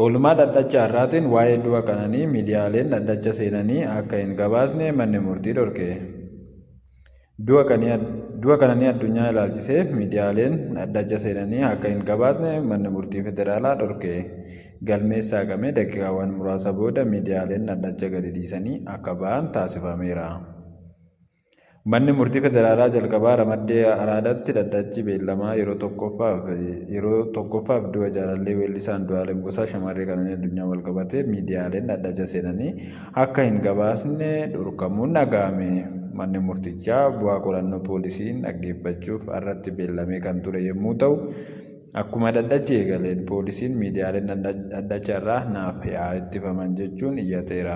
Oolmaa dhaddacha har'aatiin waa'ee du'a qananii miidiyaaleen dhaddacha seenanii akka hin gabaasne manni murtii dhorke. Du'a qananii addunyaa ilaalchisee miidiyaaleen dhaddacha seenanii akka hin gabaasne manni murtii federaalaa dhorke. Galmeessaa qabee daqiiqaawwan muraasa booda miidiyaaleen dhaddacha gadi dhiisanii akka ba'an taasifameera. Manni murtii federaalaa jalqabaa ramaddee araadaatti dhaddachi beellamaa yeroo tokkoffaaf du'a jaalallee weellisaa Andu'aalem Gosaa shamarree qananii addunyaa walqabatee miidiyaaleen dhaddacha seenanii akka hin gabaasne dhorkamuun dhaga'ame. Manni murtichaa bu'aa qorannoo poolisiin dhaggeeffachuuf irratti beellamee kan ture yommuu ta'u, akkuma dhaddachi eegaleen poolisiin miidiyaaleen dhaddacha irraa naaf haa ittifaman jechuun iyyateera.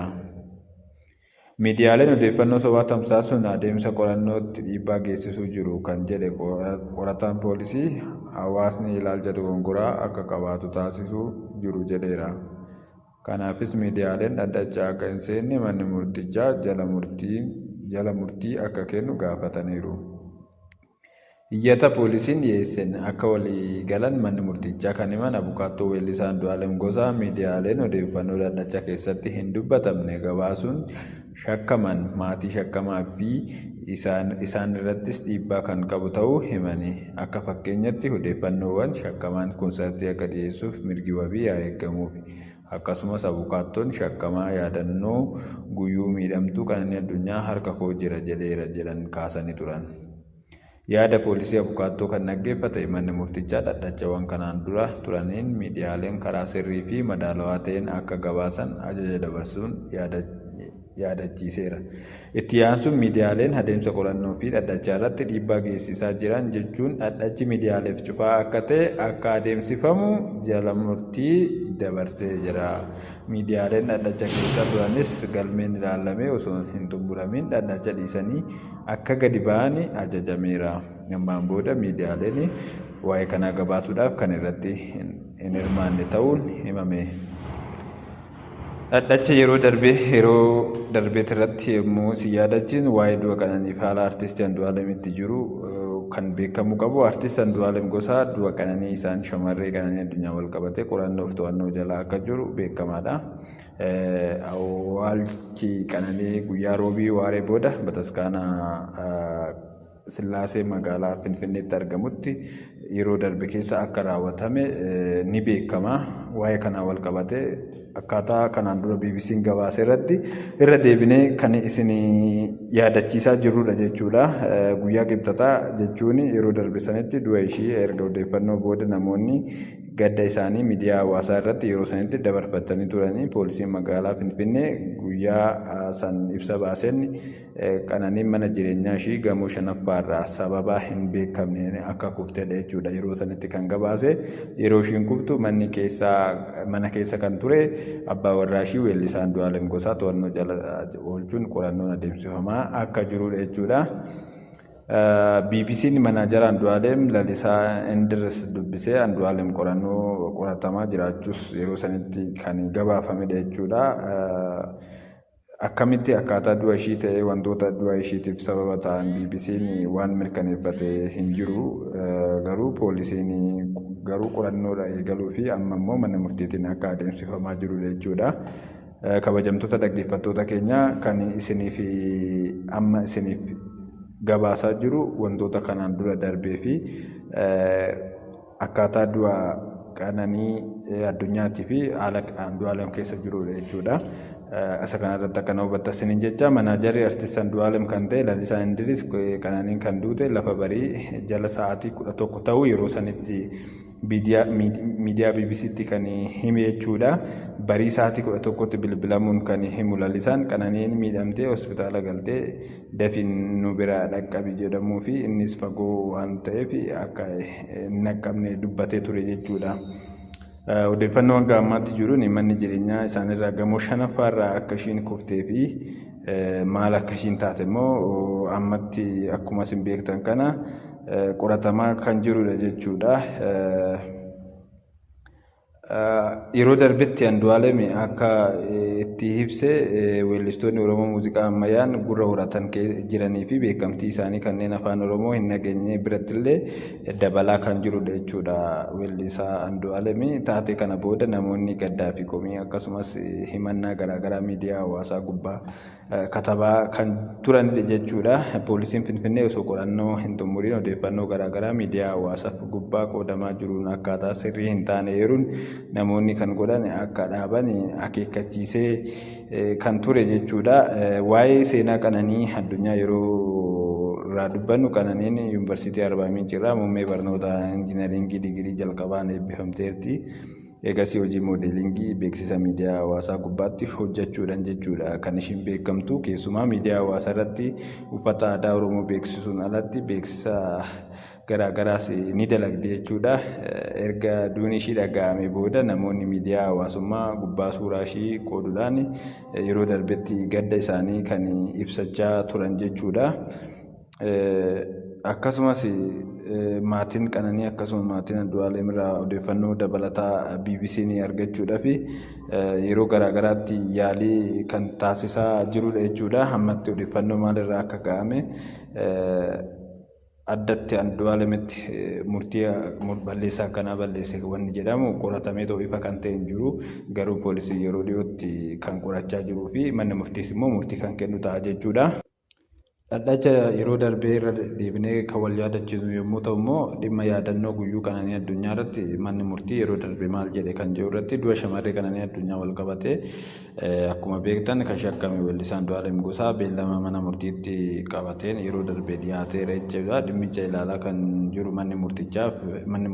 Miidiyaaleen odeeffannoo sobaa tamsaasuun adeemsa qorannootti dhiibbaa geessisuu jiru kan jedhe qorataan poolisii hawaasni ilaalcha dogongoraa akka qabaatu taasisuu jiru jedheera. Kanaafis miidiyaaleen dhaddachaa akka hin seenne manni murtichaa jala murtii akka kennu gaafataniiru. Iyyata poolisiin dhiyeesseen akka walii galan manni murtichaa kan himan abukaattoo weellisaa Andu'aalem Gosaa miidiyaaleen odeeffannoo dhaddacha keessatti hin dubbatamne gabaasuun shakkaman maatii shakkamaa fi isaan irrattis dhiibbaa kan qabu ta'uu himani. Akka fakkeenyatti odeeffannoowwan shakkamaan kunsartii akka dhiyeessuuf mirgi wabii haa eegamuufi. Akkasumas abukaattoon shakkamaa yaadannoo guyyuu miidhamtuu qananii addunyaa harka koo jira jedheera jedhan kaasanii turan. Yaada poolisii abukaattoo kan dhaggeeffate manni murtichaa dhaddachaawwan kanaan dura turaniin miidiyaaleen karaa sirrii fi madaalawaa ta'een akka gabaasan ajaja dabarsuun yaadachiiseera. Itti aansuun miidiyaaleen adeemsa qorannoo fi dhaddachaa irratti dhiibbaa geessisaa jiran jechuun dhaddachi miidiyaaleef cufaa akka ta'e akka adeemsifamu jala murtii dabarsee jira. Miidiyaaleen dhaddacha keessa turanis galmeen ilaalamee osoo hin xumuramin dhaddacha dhiisanii akka gadi ba'an ajajameera. Ammaan booda miidiyaaleen waa'ee kanaa gabaasuudhaaf kan irratti hin hirmaanne ta'uun himame. Dhaddacha yeroo darbeet irratti yommuu si yaadachiin waa'ee du'a qananiif haala artistii Andu'aalemitti jiru kan beekamu qabu. Artist Andu'aalem Gosaa du'a qananii isaan shamarree qananii addunyaa walqabate qorannoof to'annoo jala akka jiru beekamaadha. Awwaalchi qananii guyyaa roobii waaree booda bataskaana Sillaasee magaalaa Finfinneetti argamutti yeroo darbe keessa akka raawwatame ni beekama. Waa'ee kanaa walqabate akkaataa kanaan dura BBC'n gabaase irratti irra deebinee kan isin yaadachiisaa jirrudha jechuudha. Guyyaa qibxataa jechuun yeroo darbe sanitti du'a ishii erga odeeffannoo booda namoonni gadda isaanii miidiyaa hawaasaa irratti yeroo sanitti dabarfatanii turanii poolisiin magaalaa Finfinnee guyyaa san ibsa baaseen qananiin mana jireenyaa ishii gamoo shanaffaarraa sababa hin beekamneen akka kuftedha jechuudha. Yeroo sanitti kan gabaase yeroo ishiin kuftu mana keessa kan ture abbaa warraa ishii weellisaa Andu'aalem Gosaa to'annoo jala oolchuun qorannoon adeemsifamaa akka jirudha jechuudha. BBC'n manaajara Andu'aalem Lalisaa Indiris dubbisee Andu'aalem qoratamaa jiraachuus yeroo sanitti kan gabaafamedha jechuudha. Akkamitti akkaataa du'a ishii ta'ee wantoota du'a ishiitiif sababa ta'an BBC'n waan mirkaneeffate hin jiru. Garuu poolisiin garuu qorannoodha eegaluu fi amma immoo mana murtiitiin akka adeemsifamaa jirudha jechuudha. Kabajamtoota dhaggeeffattoota keenya kan amma isiniif gabaasaa jiru wantoota kanaan dura darbee fi akkaataa du'a qananii addunyaatii fi haala Andu'aalem keessa jirudha jechuudha. Isa kanarratti akka hubattan isiniin jecha manaajarri artist Andu'aalem kan ta'e Lalisaa Indiris qananiin kan duute lafa barii jala sa'aatii 11 ta'uu yeroo sanitti miidiyaa BBC'tti kan hime jechuudha. Barii sa'aatii 11tti bilbilamuun kan himu Lalisaan qananiin miidhamtee hospitaala galtee dafiin nu bira dhaqqabi jedhamuu fi innis fagoo waan ta'eef akka hin dhaqqabne dubbatee ture jechuudha. Odeeffannoo hanga ammaatti jiruun manni jireenyaa isaanirraa gamoo shanaffaarraa akka ishiin kuftee fi maal akka ishiin taate immoo ammatti akkuma isin beektan kana qoratamaa kan jirudha jechuudha. Yeroo darbetti Andu'aalem akka itti ibse weellistoonni Oromoo muuziqaa ammayyaan gurra horatan jiranii fi beekamtii isaanii kanneen afaan Oromoo hin dhageenye birattillee dabalaa kan jirudha jechuudha weellisaa Andu'aalem. Taatee kana booda namoonni gaddaa fi komii akkasumas himannaa garaagaraa miidiyaa hawaasaa gubbaa katabaa kan turanidha jechuudha. Poolisiin Finfinnee osoo qorannoo hin xumuriin odeeffannoo garaagaraa miidiyaa hawaasaaf gubbaa qoodamaa jiruun akkaataa sirrii hin taane yeruun namoonni kan godhan akka dhaaban akeekkachiisee kan ture jechuudha. Waa'ee seenaa Qananii Addunyaa yeroo irraa dubbannu Qananiin yuunivarsiitii Arbaa Miinci irraa muummee barnoota injiinaringii digirii jalqabaan eebbifamteerti. Eegasii hojii moodeelingii beeksisa miidiyaa hawaasaa gubbaatti hojjechuudhaan jechuudha. Kan ishiin beekamtu keessumaa miidiyaa hawaasaa irratti uffata aadaa Oromoo beeksisuun alatti beeksisa garaagaraas ni dalagdi jechuudha. Erga duuni ishii dhaga'ame booda namoonni miidiyaa hawaasummaa gubbaa suuraa ishii qooduudhaan yeroo darbetti gadda isaanii kan ibsachaa turan jechuudha. Akkasumas maatiin Qananii akkasumas maatiin Andu'aalem irraa odeeffannoo dabalataa BBC'n argachuudhaaf yeroo garaagaraatti yaalii kan taasisaa jirudha jechuudha. Ammatti odeeffannoo maalirraa akka ka'ame addatti Andu'aalemitti murtii balleessaa akkanaa balleesse wanni jedhamu qoratamee ifa kan ta'e hin jiru. Garuu poolisii yeroo dhiyootti kan qorachaa jiruu fi manni murtiis immoo murtii kan kennu ta'a jechuudha. Dhaddacha yeroo darbee irra deebinee kan wal yaadachiisu yommuu ta'u immoo dhimma yaadannoo guyyuu Qananii Addunyaa irratti manni murtii yeroo darbee maal jedhe kan jiru irratti du'a shamarree Qananii Addunyaa wal qabatee akkuma beektan kan shakkame weellisaa Andu'aalem Gosaa beellama mana murtiitti qabateen yeroo darbee dhiyaateera jechuudha. Dhimmicha ilaalaa kan jiru manni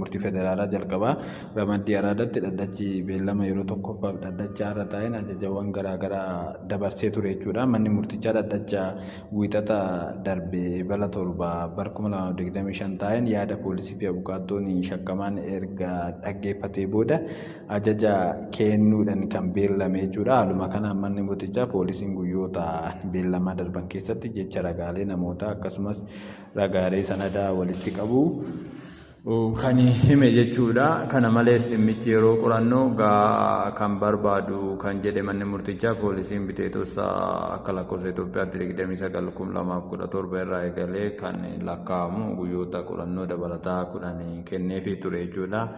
murtii federaalaa jalqabaa ramaddii araadatti dhaddachi beellama yeroo tokkoffaaf dhaddacha irra taa'een ajajawwan garaagaraa dabarsee ture jechuudha. Manni murtichaa dhaddacha wiixata darbe bala torba bara 2025 taa'een yaada poolisii fi abukaattoonni shakkamaan erga dhaggeeffatee booda ajaja kennuudhaan kan beellame jechuudha. Haaluma kanaan manni murtichaa poolisiin guyyoota beellamaa darban keessatti jecha ragaalee namoota akkasumas ragaalee sanadaa walitti qabu kan hime jechuudha. Kana malees dhimmichi yeroo qorannoo kan barbaadu kan jedhe manni murtichaa poolisiin biteetosa akka lakkoofsa Itoophiyaatti 29/2017 irraa eegalee kan lakkaa'amu guyyoota qorannoo dabalataa 10 kenneefii ture jechuudha.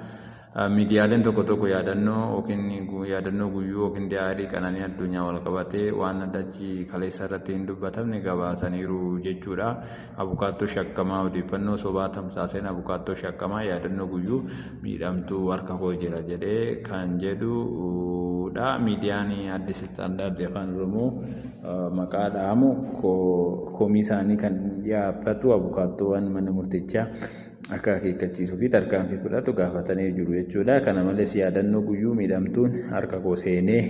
Miidiyaaleen tokko tokko yaadannoo guyyuu yookiin diyaarii Qananii Addunyaa wal qabatee waan addachi kaleessa irratti hin dubbatamne gabaasaniiru jechuudha. Abukaattoo shakkamaa odeeffannoo sobaa tamsaaseen abukaattoo shakkamaa yaadannoo guyyuu miidhamtuu harka koo jira jedhee kan jedhudha. Miidiyaan Addis Istaandaard Afaan Oromoo maqaa dha'amu komii isaanii kan dhiyaafatu abukaattoowwan mana murtichaa akka akeekkachiisuu fi tarkaanfii fudhatu gaafatanii jiru jechuudha. Kana malees yaadannoo guyyuu miidhamtuun harka koo seenee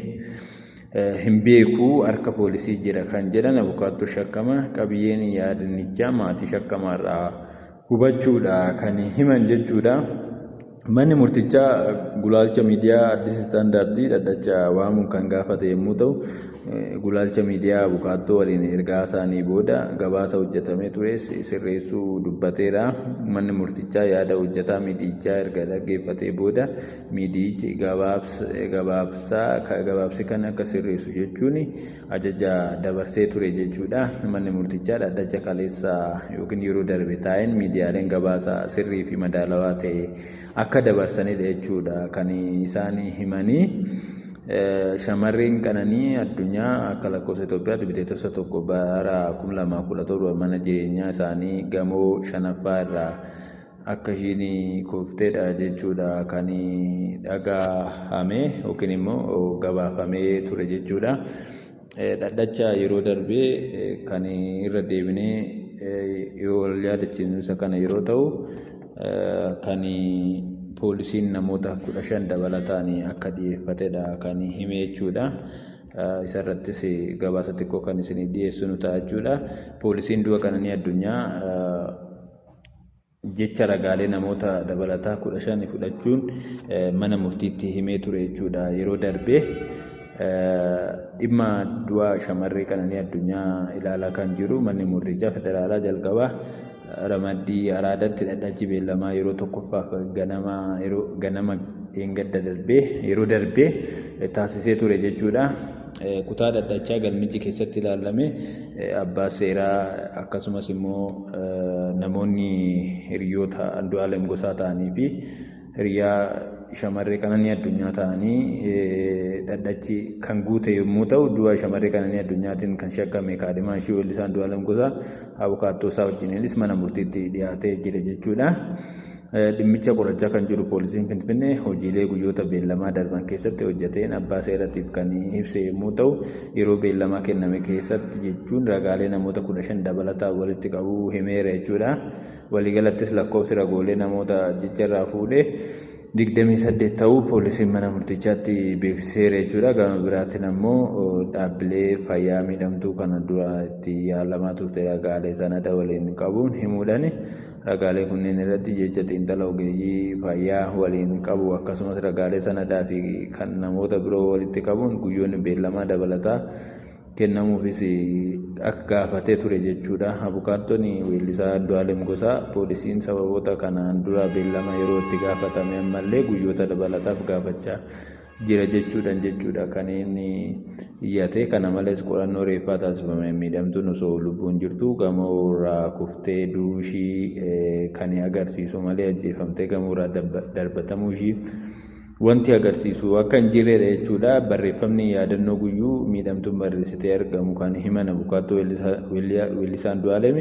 hin beeku harka poolisii jira kan jedhan abukaattoo shakkamaa qabiyyeen yaadannichaa maatii shakkamaarraa hubachuudha kan himan jechuudha. Manni murtichaa gulaalcha miidiyaa Addis Istaandaardii dhaddacha waamuun kan gaafate yommuu ta'u gulaalcha miidiyaa abukaattoo waliin ergaa isaanii booda gabaasa hojjetamee ture sirreessuu dubbateera. Manni murtichaa yaada hojjetaa miidiyichaa erga dhaggeeffatee booda miidiyichi gabaabsi kan akka sirreessu jechuun ajaja dabarsee ture jechuudha. Manni murtichaa dhaddacha kaleessa yookiin yeroo darbe taa'een miidiyaaleen gabaasa sirrii fi madaalawaa ta'e akka dabarsanidha jechuudha kan isaan himanii. Shamarreen Qananii Addunyaa akka lakkoofsa Itoophiyaatti biteetosa tokko bara 2017 mana jireenyaa isaanii gamoo 5ffaa irraa akka ishiin koofteedha jechuudha kan dhagahame yookiin immoo gabaafamee ture jechuudha. Dhaddacha yeroo darbee kan irra deebinee yoo yaadachiisu kana yeroo ta'u kan poolisiin namoota 15 dabalataan akka dhiyeeffatedha kan hime jechuudha. Isarrattis gabaasa xiqqoo kan isin dhiyeessinu ta'a jechuudha. Poolisiin du'a Qananii Addunyaa jecha ragaalee namoota dabalataa 15 fudhachuun mana murtiitti himee ture jechuudha. Yeroo darbee dhimma du'a shamarree Qananii Addunyaa ilaalaa kan jiru manni murtichaa federaalaa jalqabaa ramaddii araadatti dhadhachi beellamaa yeroo tokkoffaaf ganama gadda darbee yeroo darbee taasisee ture jechuudha. Kutaa dhadhachaa galmichi keessatti ilaalame abbaa seeraa akkasumas immoo namoonni hiriyoota Andu'aalem Gosaa ta'anii fi hiriyaa shamarree Qananii Addunyaa ta'anii dhadhachi kan guute yommuu ta'u, du'a shamarree Qananii Addunyaatiin kan shakkame kaadhimaa ishee weellisaa Andu'aalem Gosaa abukaattoo isaa wajjinis mana murtiitti dhiyaatee jira jechuudha. Dhimmicha qorachaa kan jiru poolisiin Finfinnee hojiilee guyyoota beellamaa darban keessatti hojjeteen abbaa seeraatiif kan ibse yommuu ta'u, yeroo beellamaa kenname keessatti jechuun ragaalee namoota 15 dabalataa walitti qabuu himeera jechuudha. Waliigalattis lakkoofsi ragoolee namoota jecharraa fuudhee 28 ta'uu poolisiin mana murtichaatti beeksiseera jechuudha. Gama biraatiin ammoo dhaabbilee fayyaa miidhamtuu kana dura itti yaalamaa turte ragaalee sanada waliin qabuun himuudhaan ragaalee kunneen irratti jecha xiinxala ogeeyyii fayyaa waliin qabu akkasumas ragaalee sanadaa fi kan namoota biroo walitti qabuun guyyoonni beellamaa dabalataa kennamuufis akka gaafatee ture jechuudha. Abukaattonni weellisaa Andu'aalem Gosaa poolisiin sababoota kanaan dura beellama yeroo itti gaafatame ammallee guyyoota dabalataaf gaafachaa jira jechuudha kan inni iyyate. Kana malees qorannoo reeffaa taasifame miidhamtuun osoo lubbuun jirtu gamoorraa kuftee duushii kan agarsiisu malee ajjeefamtee gamoorraa darbatamuu ishii wanti agarsiisu akka hin jirredha jechuudha. Barreeffamni yaadannoo guyyuu miidhamtuun barreessitee argamu kan himan abukaattoo weellisaa Andu'aalem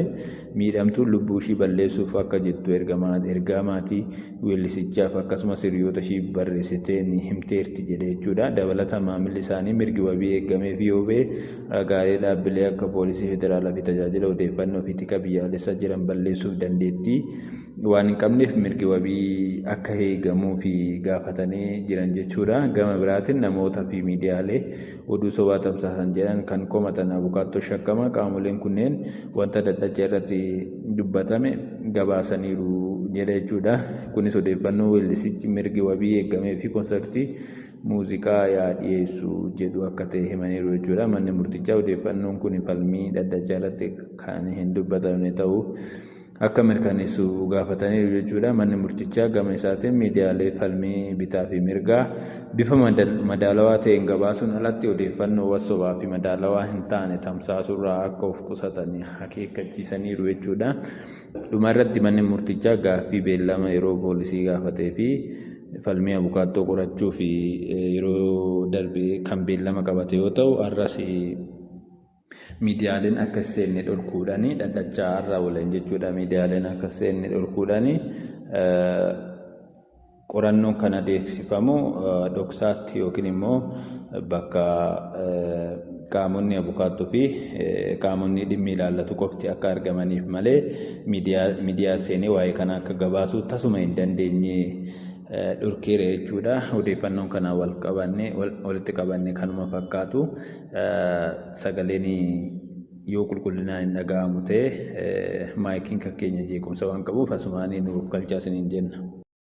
miidhamtuun lubbuu ishii balleessuuf akka jettu ergaa maatii weellisichaaf akkasumas hiriyoota ishii barreessitee ni himteerti jedhe jechuudha. Dabalataan maamilli isaanii mirgi wabii eegameef yoo ba'e ragaalee dhaabbilee akka poolisii federaalaa fi tajaajila odeeffannoo fi tika biyyaalessaa jiran balleessuuf dandeettii waan hin qabneef mirgi wabii akka eegamuu fi gaafatanii jiran jechuudha. Gama biraatiin namoota fi miidiyaalee oduu sobaa tamsaasan jedhan kan komatan abukaattoo shakkamaa qaamoleen kunneen wanta dhadhacha irratti dubbatame gabaasaniiru jedha jechuudha. Kunis odeeffannoo weellisichi mirgi wabii eegamee fi konsartii muuziqaa dhiyeessu jedhu akka ta'e himaniiru jechuudha. Manni murtichaa odeeffannoon kun falmii dhadhacha irratti kan hin dubbatamne ta'uu akka mirkaneessu gaafataniiru jechuudha. Manni murtichaa gama isaatiin miidiyaalee falmii bitaa fi mirgaa bifa madaalawaa ta'een gabaasuun alatti odeeffannoo sobaa fi madaalawaa hin taane tamsaasurraa akka of qusatan akeekkachiisaniiru jechuudha. Dhumarratti manni murtichaa gaaffii beellama yeroo poolisii gaafatee fi falmii abukaattoo qorachuu fi yeroo darbe kan beellama qabate yoo ta'u, har'as miidiyaaleen akka seenne dhorkuudhaanii dhadhachaa har'a oolan jechuudha. Miidiyaaleen akka seenne dhorkuudhaanii qorannoon kan adeemsifamu dhoksaatti yookiin immoo bakka qaamonni abukaattoo fi qaamonni dhimmi ilaallatu qofti akka argamaniif malee miidiyaa seenee waa'ee kana akka gabaasuu tasuma hin dandeenye dhorkeera jechuudha. Odeeffannoon kana walitti qabanne kanuma fakkaatu sagaleen yoo qulqullinaan hin dhaga'amu ta'e maayikiin kan keenya jeequmsa waan qabuuf asumaan nuuf galchaa isiniin jenna.